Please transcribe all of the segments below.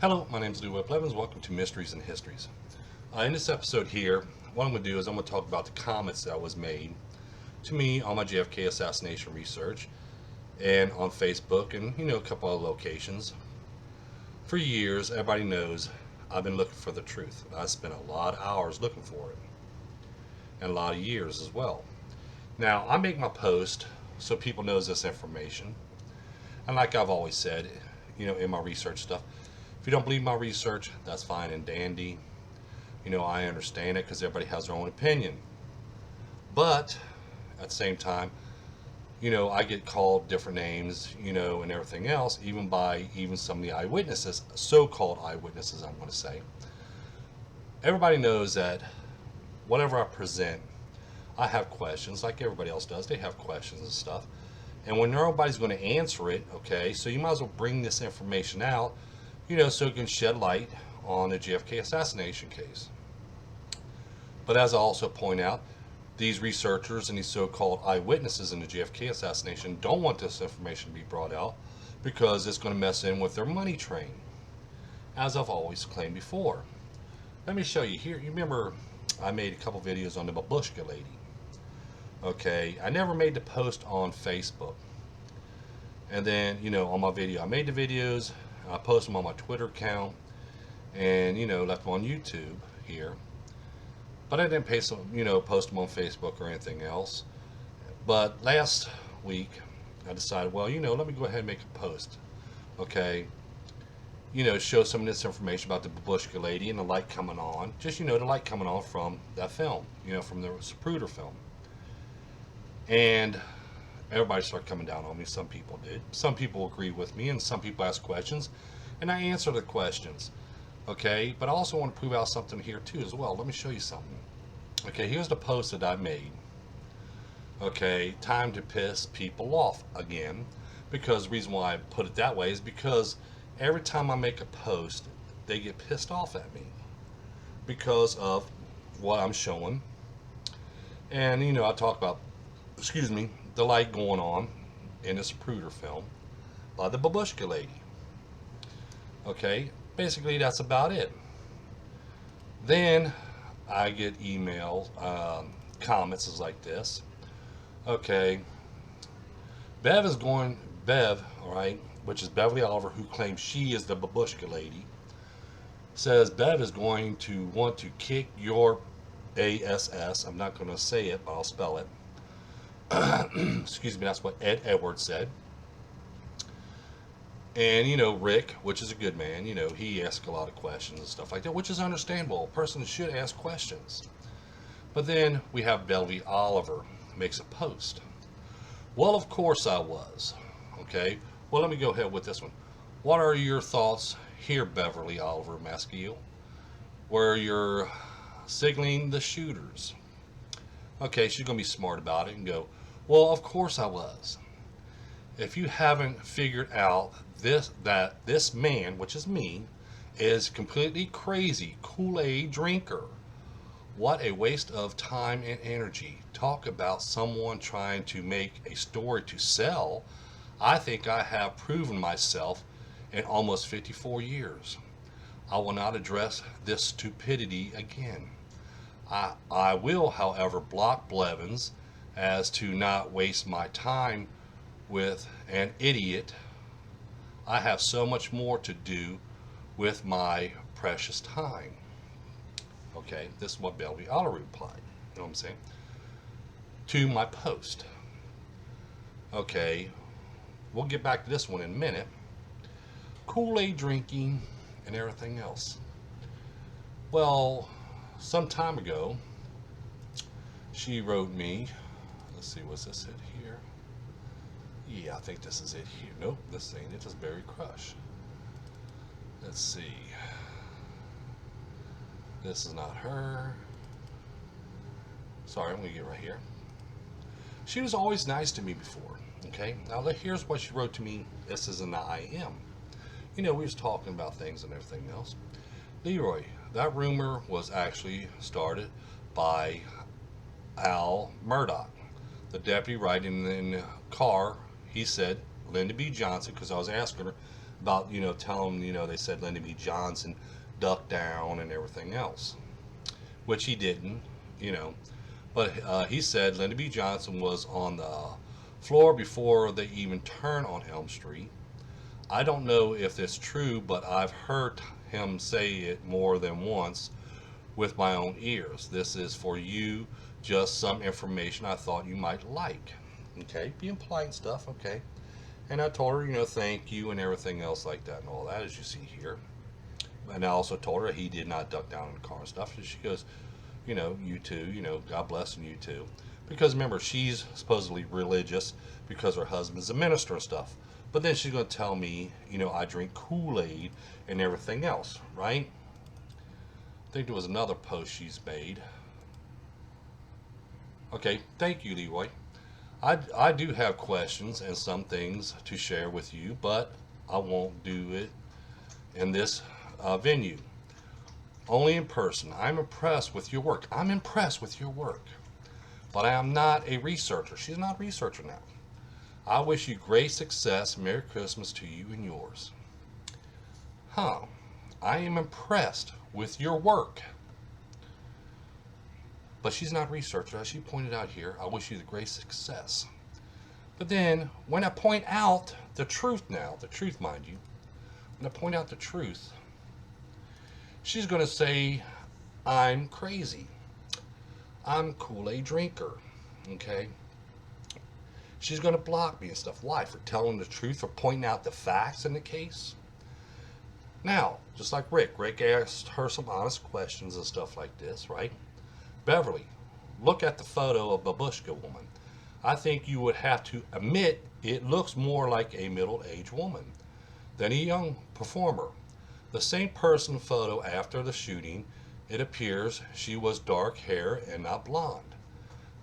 Hello, my name is Leroy Blevins. Welcome to Mysteries and Histories. In this episode here, what I'm going to do is I'm going to talk about the comments that was made to me on my JFK assassination research and on Facebook and, a couple other locations. For years, everybody knows I've been looking for the truth. I spent a lot of hours looking for it and a lot of years as well. Now, I make my post so people knows this information. And like I've always said, in my research stuff, if you don't believe my research, that's fine and dandy. I understand it because everybody has their own opinion. But at the same time, I get called different names, and everything else, even by some of the eyewitnesses, so-called eyewitnesses, I'm going to say. Everybody knows that whatever I present, I have questions, like everybody else does. They have questions and stuff. And when nobody's going to answer it, okay, so you might as well bring this information out, so it can shed light on the JFK assassination case. But as I also point out, these researchers and these so-called eyewitnesses in the JFK assassination don't want this information to be brought out because it's going to mess in with their money train, as I've always claimed before. Let me show you here. You remember I made a couple videos on the babushka lady. Okay, I never made the post on Facebook. And then, on my video, I made the videos, I post them on my Twitter account, and, left them on YouTube here. But I didn't post them on Facebook or anything else. But last week, I decided, well, let me go ahead and make a post. Okay, show some of this information about the babushka lady and the light coming on. Just, the light coming on from that film, from the Zapruder film. And everybody started coming down on me. Some people did. Some people agree with me, and some people ask questions, and I answer the questions. Okay, but I also want to prove out something here too as well. Let me show you something. Okay, here's the post that I made. Okay, time to piss people off again, because the reason why I put it that way is because every time I make a post, they get pissed off at me because of what I'm showing. And I talk about, the light going on in this Zapruder film by the babushka lady. Okay, basically that's about it. Then I get emails, comments is like this. Okay, Bev, alright, which is Beverly Oliver, who claims she is the babushka lady, says Bev is going to want to kick your ass. I'm not going to say it, but I'll spell it. Excuse me, that's what Ed Edwards said. And, Rick, which is a good man, he asks a lot of questions and stuff like that, which is understandable. A person should ask questions. But then we have Beverly Oliver makes a post. Well, of course I was. Okay, well, let me go ahead with this one. What are your thoughts here, Beverly Oliver Masciel, where you're signaling the shooters? Okay, she's going to be smart about it and go, well, of course I was. If you haven't figured out that this man, which is me, is completely crazy Kool-Aid drinker. What a waste of time and energy. Talk about someone trying to make a story to sell. I think I have proven myself in almost 54 years. I will not address this stupidity again. I will, however, block Blevins as to not waste my time with an idiot. I have so much more to do with my precious time. Okay, this is what Beverly Oliver replied. You know what I'm saying? To my post. Okay, we'll get back to this one in a minute. Kool-Aid drinking and everything else. Well, some time ago, she wrote me, let's see, was this it here? Yeah, I think this is it here. Nope, this ain't it. Just Berry Crush. Let's see. This is not her. Sorry, I'm going to get right here. She was always nice to me before. Okay, now here's what she wrote to me. This is an IM. We was talking about things and everything else. Leroy, that rumor was actually started by Al Murdoch, the deputy riding in the car. He said Linda B. Johnson, because I was asking her, about, telling them, they said Lyndon B. Johnson ducked down and everything else, which he didn't, you know. But he said Lyndon B. Johnson was on the floor before they even turned on Elm Street. I don't know if it's true, but I've heard him say it more than once with my own ears. This is for you, just some information I thought you might like. Okay, being polite and stuff, okay. And I told her, thank you and everything else like that and all that, as you see here. And I also told her he did not duck down in the car and stuff. And she goes, you too, God bless and you too. Because remember, she's supposedly religious because her husband's a minister and stuff. But then she's going to tell me, I drink Kool-Aid and everything else, right? I think there was another post she's made. Okay, thank you, Leroy. I do have questions and some things to share with you, but I won't do it in this venue. Only in person. I'm impressed with your work. I'm impressed with your work. But I am not a researcher. She's not a researcher now. I wish you great success. Merry Christmas to you and yours. I am impressed with your work. But she's not a researcher, as she pointed out here. I wish you the great success. But then, when I point out the truth now, the truth, mind you, when I point out the truth, she's going to say, I'm crazy. I'm a Kool-Aid drinker. Okay? She's going to block me and stuff. Why? For telling the truth, for pointing out the facts in the case? Now, just like Rick asked her some honest questions and stuff like this, right? Beverly, look at the photo of Babushka woman. I think you would have to admit it looks more like a middle-aged woman than a young performer. The same person photo after the shooting, it appears she was dark hair and not blonde.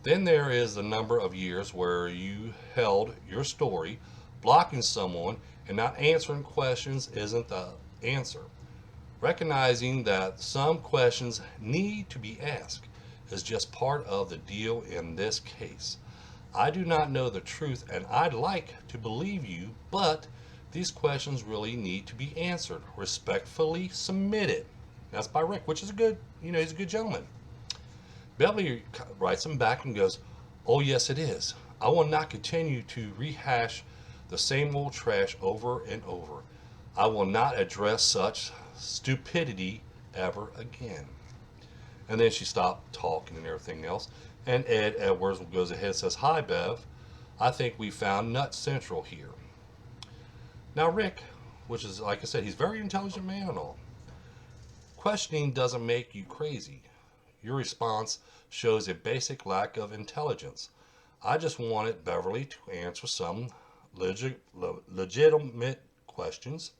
Then there is the number of years where you held your story, blocking someone and not answering questions isn't the answer. Recognizing that some questions need to be asked is just part of the deal in this case. I do not know the truth and I'd like to believe you, but these questions really need to be answered. Respectfully submitted. That's by Rick, which is a good, he's a good gentleman. Beverly writes him back and goes, oh yes it is. I will not continue to rehash the same old trash over and over. I will not address such stupidity ever again. And then she stopped talking and everything else. And Ed Edwards goes ahead and says, hi, Bev. I think we found Nut Central here. Now, Rick, which is, like I said, he's a very intelligent man and all. Questioning doesn't make you crazy. Your response shows a basic lack of intelligence. I just wanted Beverly to answer some legitimate questions.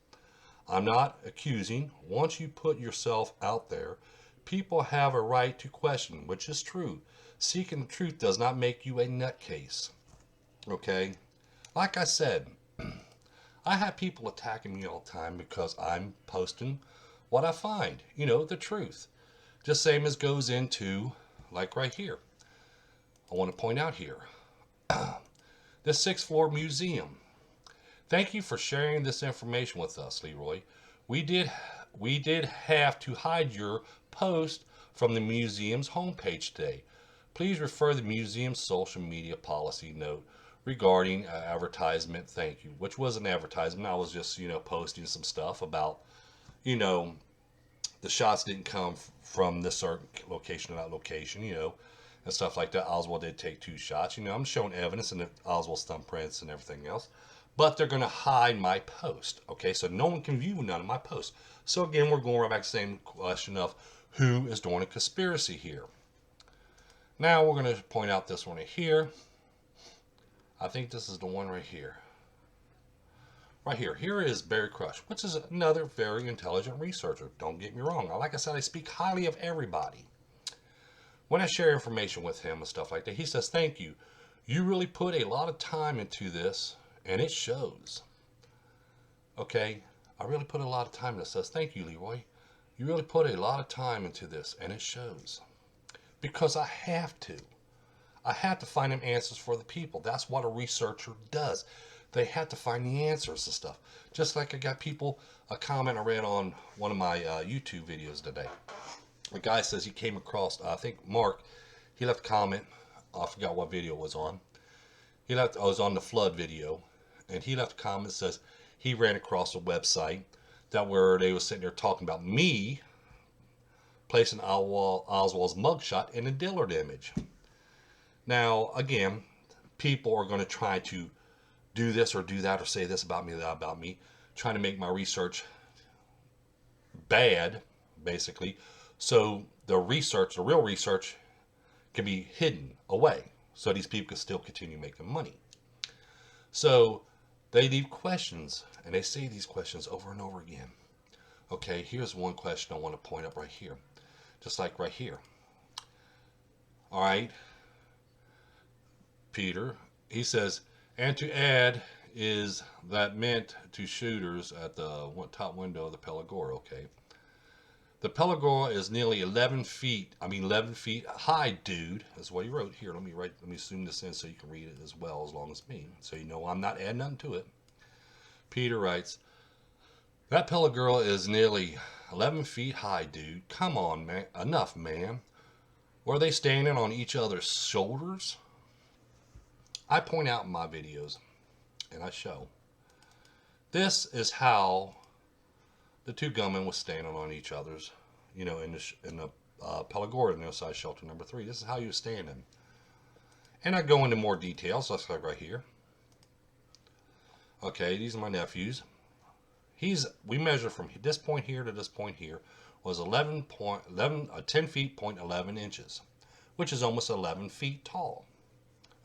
I'm not accusing. Once you put yourself out there, people have a right to question, which is true. Seeking the truth does not make you a nutcase. Okay? Like I said, I have people attacking me all the time because I'm posting what I find. The truth. Just same as goes into, like right here. I want to point out here. The 6th floor museum. Thank you for sharing this information with us, Leroy. We did have to hide your post from the museum's homepage today. Please refer to the museum's social media policy note regarding advertisement. Thank you. Which was an advertisement. I was just, posting some stuff about, the shots didn't come from this certain location or that location, and stuff like that. Oswald did take 2 shots. I'm showing evidence and Oswald's thumbprints and everything else. But they're going to hide my post. Okay, so no one can view none of my posts. So again, we're going right back to the same question of who is doing a conspiracy here. Now we're going to point out this one right here. I think this is the one right here. Right here. Here is Barry Crush, which is another very intelligent researcher. Don't get me wrong. Like I said, I speak highly of everybody. When I share information with him and stuff like that, he says, thank you. You really put a lot of time into this, and it shows. Okay? I really put a lot of time into this. Says, thank you, Leroy. You really put a lot of time into this, and it shows. Because I have to. I have to find them answers for the people. That's what a researcher does. They had to find the answers and stuff. Just like I got people, a comment I read on one of my YouTube videos today. A guy says he came across, I think Mark, he left a comment. I forgot what video it was on. I was on the flood video, and he left a comment that says he ran across a website that where they was sitting there talking about me placing Oswald's mugshot in a Dillard image. Now, again, people are going to try to do this or do that or say this about me, that about me, trying to make my research bad, basically, so the research, the real research, can be hidden away, so these people can still continue making money. So they leave questions, and they say these questions over and over again. Okay, here's one question I want to point up right here, just like right here. All right, Peter, he says, and to add, is that meant to shooters at the top window of the Pelagora? Okay. The Pelagora is nearly 11 feet high, dude. That's what he wrote here. Let me zoom this in so you can read it as well as long as me. So you know I'm not adding nothing to it. Peter writes, that Pelagora is nearly 11 feet high, dude. Come on, man. Enough, man. Were they standing on each other's shoulders? I point out in my videos, and I show. This is how the two gunmen were standing on each other's, in the Pelagora, in the side shelter number 3. This is how you were standing. And I go into more details. Let's go right here. Okay, these are my nephews. We measure from this point here to this point here was 10 feet, 11 inches, which is almost 11 feet tall.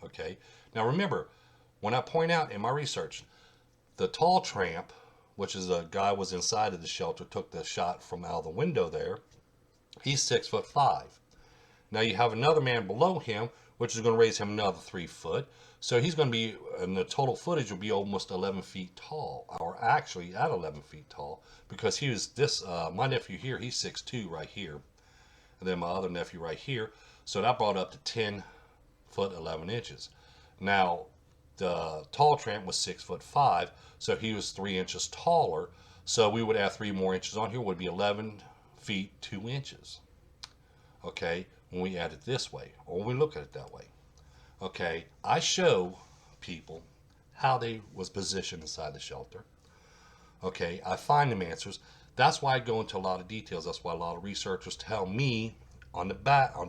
Okay, now remember, when I point out in my research, the tall tramp, which is a guy was inside of the shelter, took the shot from out of the window there. He's 6'5". Now you have another man below him, which is going to raise him another 3 foot. So he's going to be, and the total footage will be almost 11 feet tall, or actually at 11 feet tall, because he was my nephew here, he's 6'2" right here. And then my other nephew right here. So that brought up to 10 foot 11 inches. Now, the tall tramp was 6'5", so he was 3 inches taller. So we would add 3 more inches on here, would be 11 feet 2 inches. Okay, when we add it this way, or when we look at it that way. Okay, I show people how they was positioned inside the shelter. Okay, I find them answers. That's why I go into a lot of details. That's why a lot of researchers tell me on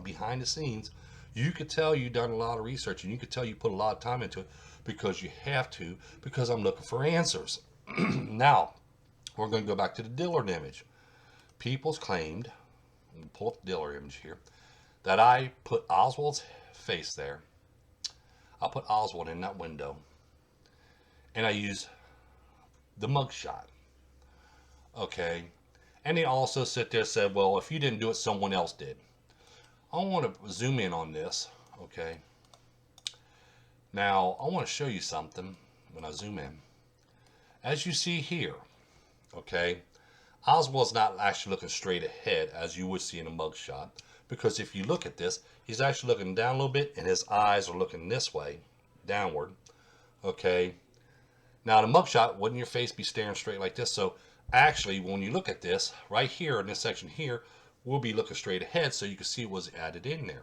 behind the scenes, you could tell you've done a lot of research, and you could tell you put a lot of time into it, because you have to, because I'm looking for answers. Now, we're going to go back to the Dillard image. People's claimed, we'll pull up the Dillard image here, that I put Oswald's face there. I put Oswald in that window, and I use the mugshot. Okay, and they also sit there and said, well, if you didn't do it, someone else did. I want to zoom in on this. Okay, now I want to show you something when I zoom in. As you see here, okay, Oswald's not actually looking straight ahead as you would see in a mugshot, because if you look at this, he's actually looking down a little bit, and his eyes are looking this way, downward. Okay, now the mugshot, wouldn't your face be staring straight like this? So actually, when you look at this right here in this section here, we'll be looking straight ahead, so you can see what was added in there.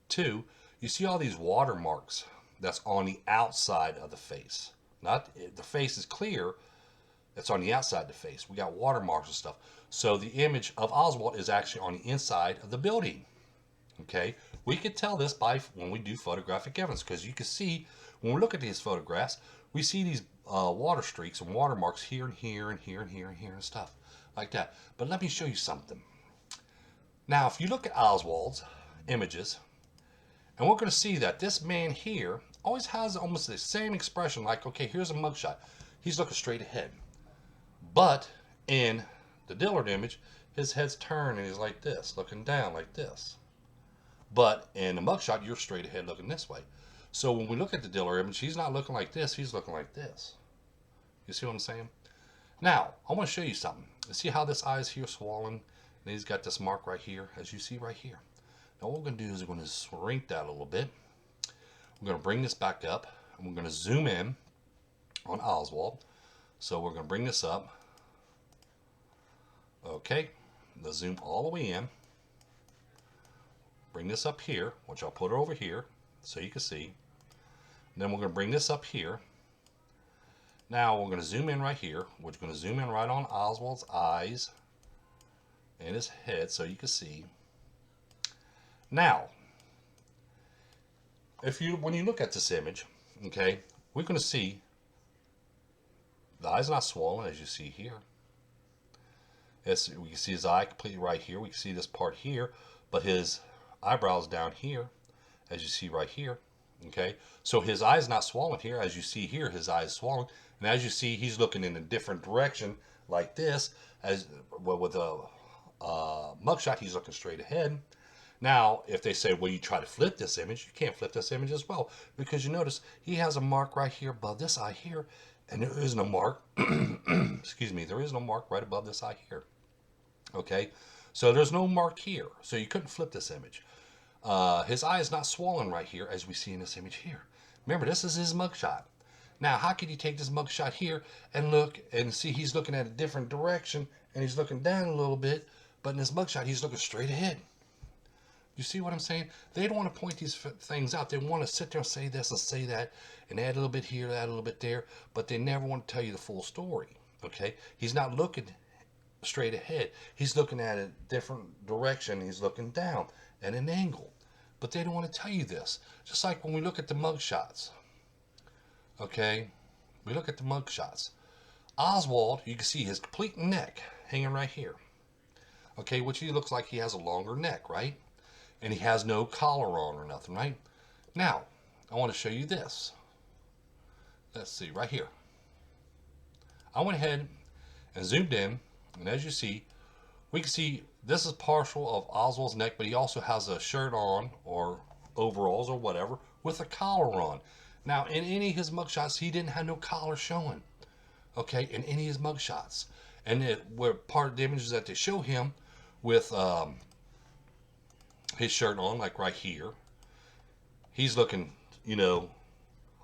2, you see all these watermarks that's on the outside of the face. Not the face is clear, it's on the outside of the face. We got watermarks and stuff. So the image of Oswald is actually on the inside of the building. Okay, we could tell this by when we do photographic evidence, because you can see when we look at these photographs, we see these water streaks and watermarks here and here and here and here and here and stuff like that. But let me show you something. Now, if you look at Oswald's images, and we're going to see that this man here always has almost the same expression, like, okay, here's a mugshot. He's looking straight ahead. But in the Dillard image, his head's turned and he's like this, looking down like this. But in the mugshot, you're straight ahead looking this way. So when we look at the Dillard image, he's not looking like this, he's looking like this. You see what I'm saying? Now, I want to show you something. You see how this eye is here swollen? And he's got this mark right here, as you see right here. Now what we're going to do is we're going to shrink that a little bit. We're going to bring this back up, and we're going to zoom in. on Oswald. So we're going to bring this up. Okay, let's zoom all the way in. Bring this up here, which I'll put it over here so you can see. Then we're going to bring this up here. Now we're going to zoom in right here. We're going to zoom in right on Oswald's eyes and his head so you can see. Now, when you look at this image, okay, we're going to see the eye's not swollen as you see here. We can see his eye completely right here. We can see this part here, but his eyebrows down here, as you see right here. Okay, so his eye is not swollen here. As you see here, his eye is swollen, and as you see, he's looking in a different direction like this. As well, with a mugshot, he's looking straight ahead. Now, if they say, well, you try to flip this image, you can't flip this image as well, because you notice he has a mark right here above this eye here, and there is no mark. Excuse me, there is no mark right above this eye here. Okay, so there's no mark here, so you couldn't flip this image. His eye is not swollen right here, as we see in this image here. Remember, this is his mugshot. Now, how can you take this mugshot here and look and see he's looking at a different direction, and he's looking down a little bit, but in this mugshot, he's looking straight ahead. You see what I'm saying? They don't want to point these things out. They want to sit there and say this and say that, and add a little bit here, add a little bit there, but they never want to tell you the full story. Okay? He's not looking straight ahead. He's looking at a different direction. He's looking down at an angle. But they don't want to tell you this. Just like when we look at the mug shots. Okay? We look at the mug shots. Oswald, you can see his complete neck hanging right here. Okay, which he looks like he has a longer neck, right? And he has no collar on or nothing, right? Now, I want to show you this. Let's see, right here. I went ahead and zoomed in, and as you see, we can see this is partial of Oswald's neck, but he also has a shirt on, or overalls, or whatever, with a collar on. Now, in any of his mugshots, he didn't have no collar showing. Okay, in any of his mugshots. And were part of the images that they show him with his shirt on, like right here. He's looking, you know,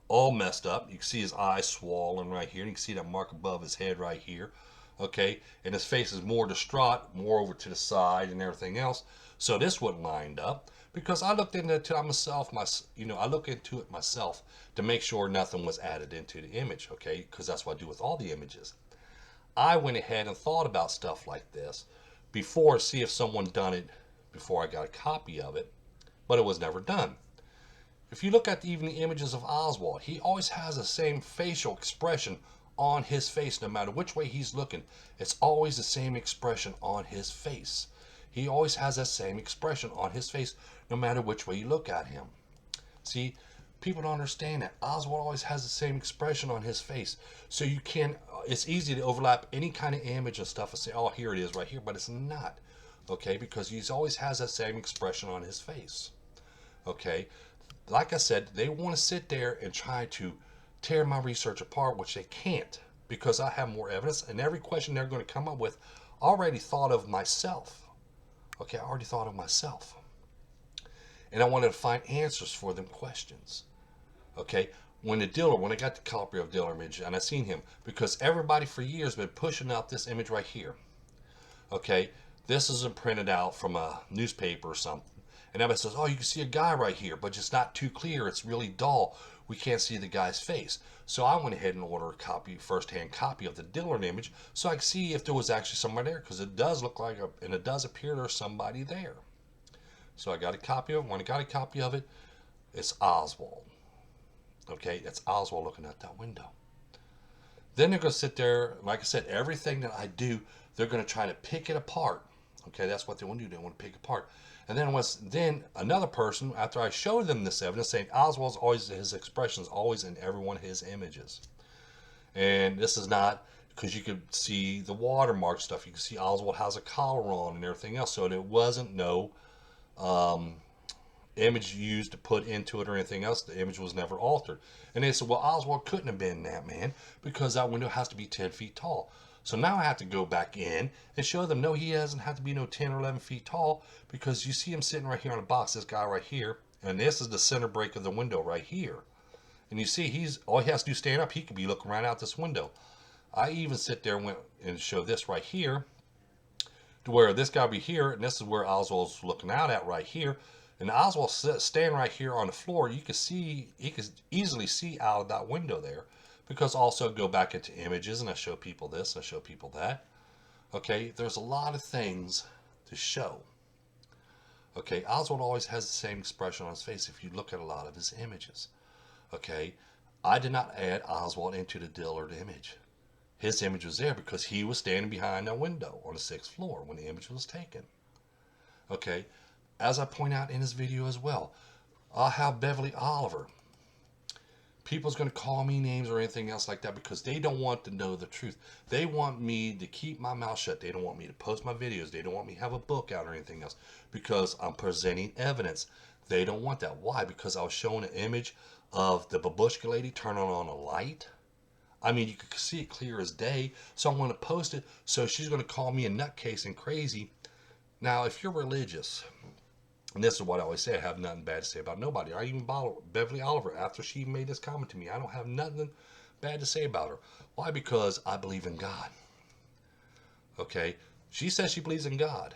all messed up. You can see his eyes swollen right here. And you can see that mark above his head right here. Okay, and his face is more distraught, more over to the side and everything else. So this wasn't lined up because I looked into it myself. I look into it myself to make sure nothing was added into the image. Okay, because that's what I do with all the images. I went ahead and thought about stuff like this before to see if someone done it before I got a copy of it, but it was never done. If you look at even the images of Oswald, he always has the same facial expression on his face. No matter which way he's looking, it's always the same expression on his face. He always has that same expression on his face no matter which way you look at him. See, people don't understand that. Oswald always has the same expression on his face. So you can, it's easy to overlap any kind of image and stuff and say, oh, here it is right here, but it's not. Okay, because he always has that same expression on his face. Okay, like I said, they want to sit there and try to tear my research apart, which they can't, because I have more evidence, and every question they're going to come up with, I already thought of myself. Okay, I already thought of myself. And I wanted to find answers for them questions. Okay, when I got the copy of Dillard image, and I seen him, because everybody for years been pushing out this image right here. Okay, this isn't printed out from a newspaper or something. And everybody says, oh, you can see a guy right here, but it's not too clear. It's really dull. We can't see the guy's face. So I went ahead and ordered a first-hand copy of the Dillard image so I could see if there was actually somebody there, because it does look like, and it does appear there's somebody there. So I got a copy of it. When I got a copy of it, it's Oswald. Okay, that's Oswald looking out that window. Then they're going to sit there, like I said, everything that I do, they're going to try to pick it apart. Okay, that's what they want to do. They want to pick it apart. And then another person, after I showed them this evidence, saying Oswald's always, his expressions always in every one of his images. And this is not, because you could see the watermark stuff. You can see Oswald has a collar on and everything else. So there wasn't no image used to put into it or anything else. The image was never altered. And they said, well, Oswald couldn't have been that man because that window has to be 10 feet tall. So now I have to go back in and show them, no, he doesn't have to be no 10 or 11 feet tall, because you see him sitting right here on a box, this guy right here, and this is the center break of the window right here. And you see, all he has to do is stand up. He could be looking right out this window. I even sit there and show this right here, to where this guy be here, and this is where Oswald's looking out at right here. And Oswald standing right here on the floor. You can see, he could easily see out of that window there, because also go back into images, and I show people this, and I show people that. Okay, there's a lot of things to show. Okay, Oswald always has the same expression on his face if you look at a lot of his images. Okay, I did not add Oswald into the Dillard image. His image was there because he was standing behind a window on the 6th floor when the image was taken. Okay, as I point out in this video as well, I'll have Beverly Oliver. People's going to call me names or anything else like that because they don't want to know the truth. They want me to keep my mouth shut. They don't want me to post my videos. They don't want me to have a book out or anything else because I'm presenting evidence. They don't want that. Why? Because I was showing an image of the babushka lady turning on a light. I mean, you could see it clear as day. So I'm going to post it. So she's going to call me a nutcase and crazy. Now, if you're religious, and this is what I always say, I have nothing bad to say about nobody. I even Beverly Oliver, after she made this comment to me, I don't have nothing bad to say about her. Why? Because I believe in God. Okay? She says she believes in God.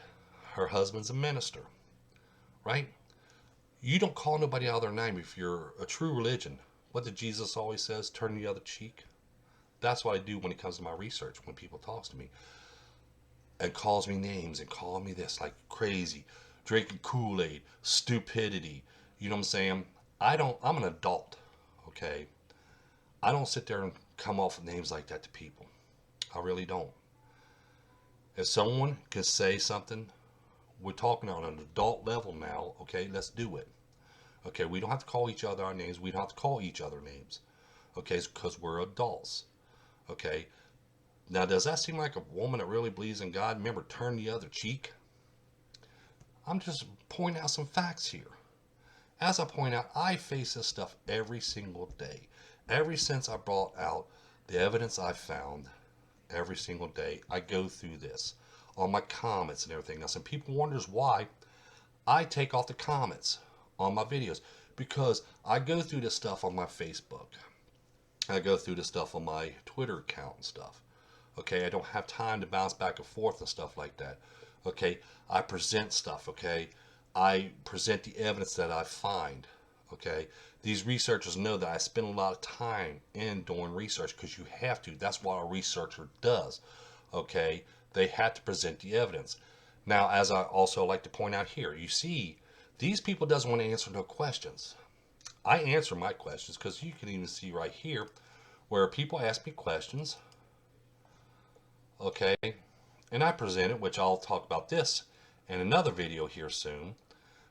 Her husband's a minister. Right? You don't call nobody out of their name if you're a true religion. What did Jesus always says? Turn the other cheek. That's what I do when it comes to my research, when people talk to me. And calls me names and call me this like crazy. Drinking Kool-Aid, stupidity. You know what I'm saying? I'm an adult, okay? I don't sit there and come off with names like that to people. I really don't. If someone can say something, we're talking on an adult level now, okay? Let's do it. Okay, we don't have to call each other our names. We don't have to call each other names. Okay, it's because we're adults. Okay? Now, does that seem like a woman that really believes in God? Remember, turn the other cheek? I'm just pointing out some facts here. As I point out, I face this stuff every single day. Ever since I brought out the evidence I found, every single day, I go through this on my comments and everything else. And people wonders why I take off the comments on my videos. Because I go through this stuff on my Facebook. I go through this stuff on my Twitter account and stuff. Okay, I don't have time to bounce back and forth and stuff like that. Okay, I present stuff, okay? I present the evidence that I find, okay? These researchers know that I spend a lot of time in doing research because you have to. That's what a researcher does, okay? They have to present the evidence. Now, as I also like to point out here, you see, these people doesn't want to answer no questions. I answer my questions because you can even see right here where people ask me questions, okay? And I present it, which I'll talk about this in another video here soon.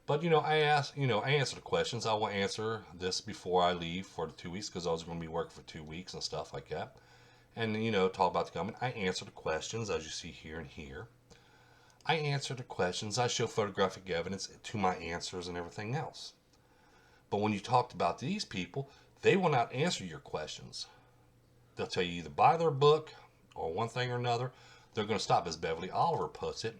But, I answer the questions. I will answer this before I leave for the 2 weeks because I was going to be working for 2 weeks and stuff like that. And, talk about the government. I answer the questions as you see here and here. I answer the questions. I show photographic evidence to my answers and everything else. But when you talked about these people, they will not answer your questions. They'll tell you either buy their book or one thing or another. They're going to stop, as Beverly Oliver puts it.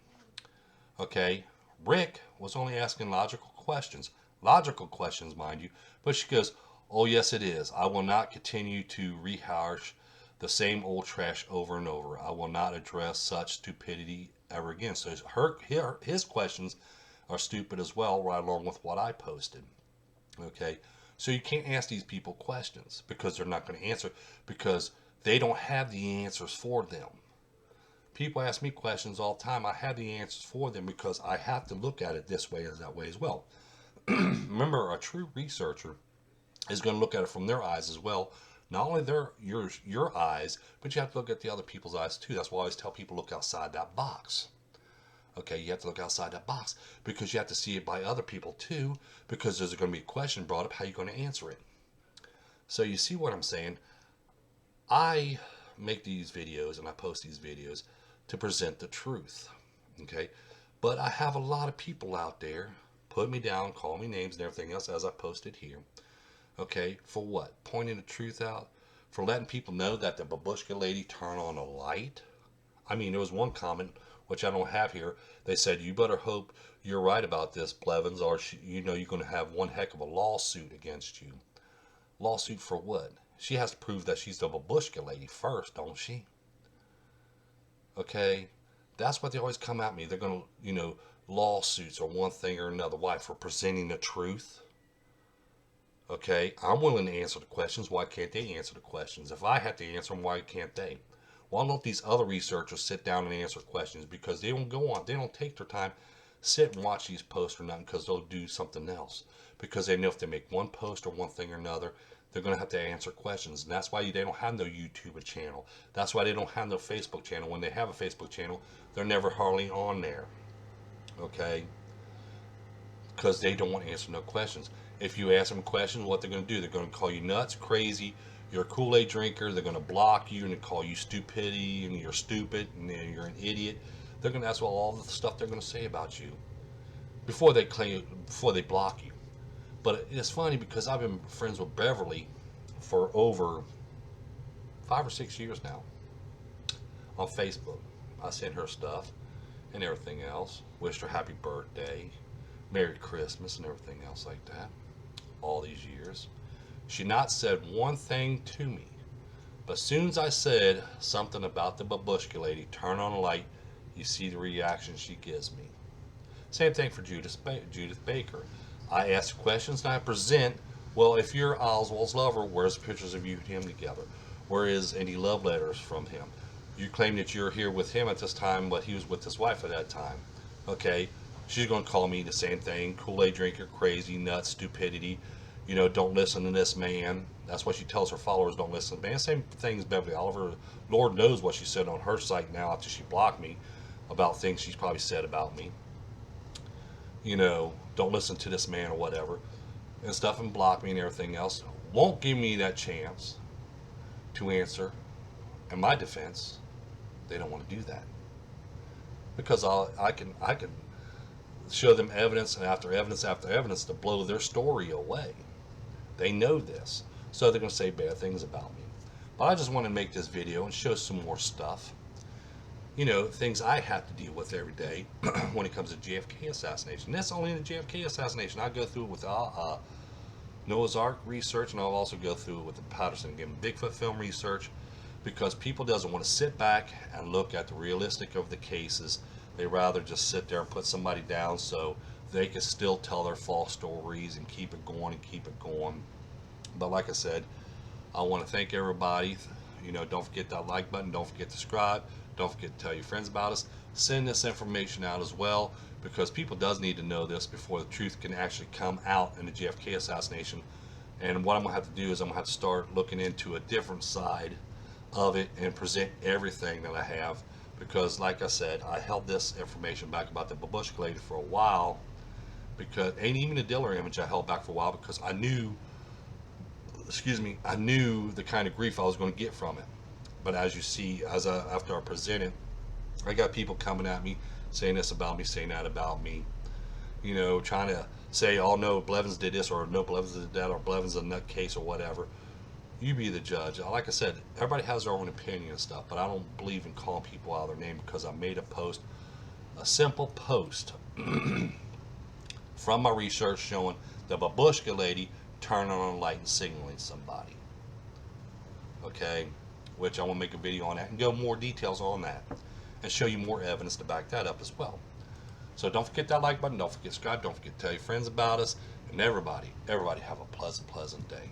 Okay, Rick was only asking logical questions. Logical questions, mind you. But she goes, oh, yes, it is. I will not continue to rehash the same old trash over and over. I will not address such stupidity ever again. So his questions are stupid as well, right along with what I posted. Okay, so you can't ask these people questions because they're not going to answer because they don't have the answers for them. People ask me questions all the time. I have the answers for them because I have to look at it this way as that way as well. Remember, a true researcher is going to look at it from their eyes as well. Not only your eyes, but you have to look at the other people's eyes too. That's why I always tell people look outside that box. Okay, you have to look outside that box because you have to see it by other people too, because there's going to be a question brought up, how are you going to answer it? So you see what I'm saying? I make these videos and I post these videos to present the truth, okay? But I have a lot of people out there put me down, call me names and everything else as I posted here, okay? For what? Pointing the truth out? For letting people know that the babushka lady turned on a light? I mean, there was one comment, which I don't have here. They said, you better hope you're right about this, Blevins, or you're going to have one heck of a lawsuit against you. Lawsuit for what? She has to prove that she's the babushka lady first, don't she? Okay? That's what they always come at me. They're going to, lawsuits or one thing or another. Why? For presenting the truth. Okay? I'm willing to answer the questions. Why can't they answer the questions? If I have to answer them, why can't they? Why don't these other researchers sit down and answer questions? Because they don't go on. They don't take their time, sit and watch these posts or nothing, because they'll do something else. Because they know if they make one post or one thing or another, they're going to have to answer questions. And that's why they don't have no YouTube channel. That's why they don't have no Facebook channel. When they have a Facebook channel, they're never hardly on there. Okay? Because they don't want to answer no questions. If you ask them questions, what they're going to do, they're going to call you nuts, crazy, you're a Kool-Aid drinker, they're going to block you and call you stupidity, and you're stupid, and you're an idiot. They're going to ask all the stuff they're going to say about you before they block you. But it's funny because I've been friends with Beverly for over 5 or 6 years now on Facebook. I send her stuff and everything else. Wished her happy birthday, Merry Christmas, and everything else like that. All these years. She not said one thing to me. But as soon as I said something about the babushka lady, turn on a light, you see the reaction she gives me. Same thing for Judith Baker. I ask questions and I present, well, if you're Oswald's lover, where's the pictures of you and him together? Where is any love letters from him? You claim that you're here with him at this time, but he was with his wife at that time. Okay, she's going to call me the same thing, Kool-Aid drinker, crazy, nuts, stupidity. Don't listen to this man. That's what she tells her followers, don't listen to the man. Same thing as Beverly Oliver. Lord knows what she said on her site now after she blocked me about things she's probably said about me. Don't listen to this man or whatever and stuff, and block me and everything else. Won't give me that chance to answer. In my defense, they don't want to do that. Because I can show them evidence after evidence after evidence to blow their story away. They know this. So they're going to say bad things about me. But I just want to make this video and show some more stuff. Things I have to deal with every day when it comes to JFK assassination. That's only the JFK assassination. I go through it with Noah's Ark research, and I'll also go through it with the Patterson and Bigfoot film research, because people doesn't want to sit back and look at the realistic of the cases. They rather just sit there and put somebody down so they can still tell their false stories and keep it going and keep it going. But like I said, I want to thank everybody. Don't forget that like button. Don't forget to subscribe. Don't forget to tell your friends about us. Send this information out as well, because people does need to know this before the truth can actually come out in the JFK assassination. And what I'm going to have to do is I'm going to have to start looking into a different side of it and present everything that I have. Because like I said, I held this information back about the babushka lady for a while, and even the Dillard image I held back for a while, because I knew the kind of grief I was going to get from it. But as you see, after I present it, I got people coming at me, saying this about me, saying that about me, trying to say, oh no, Blevins did this, or no, Blevins did that, or Blevins is a nutcase, or whatever. You be the judge. Like I said, everybody has their own opinion and stuff, but I don't believe in calling people out of their name, because I made a simple post from my research showing the babushka lady turning on a light and signaling somebody. Okay, which I will make a video on that and go more details on that and show you more evidence to back that up as well. So don't forget that like button, don't forget to subscribe, don't forget to tell your friends about us, and everybody have a pleasant day.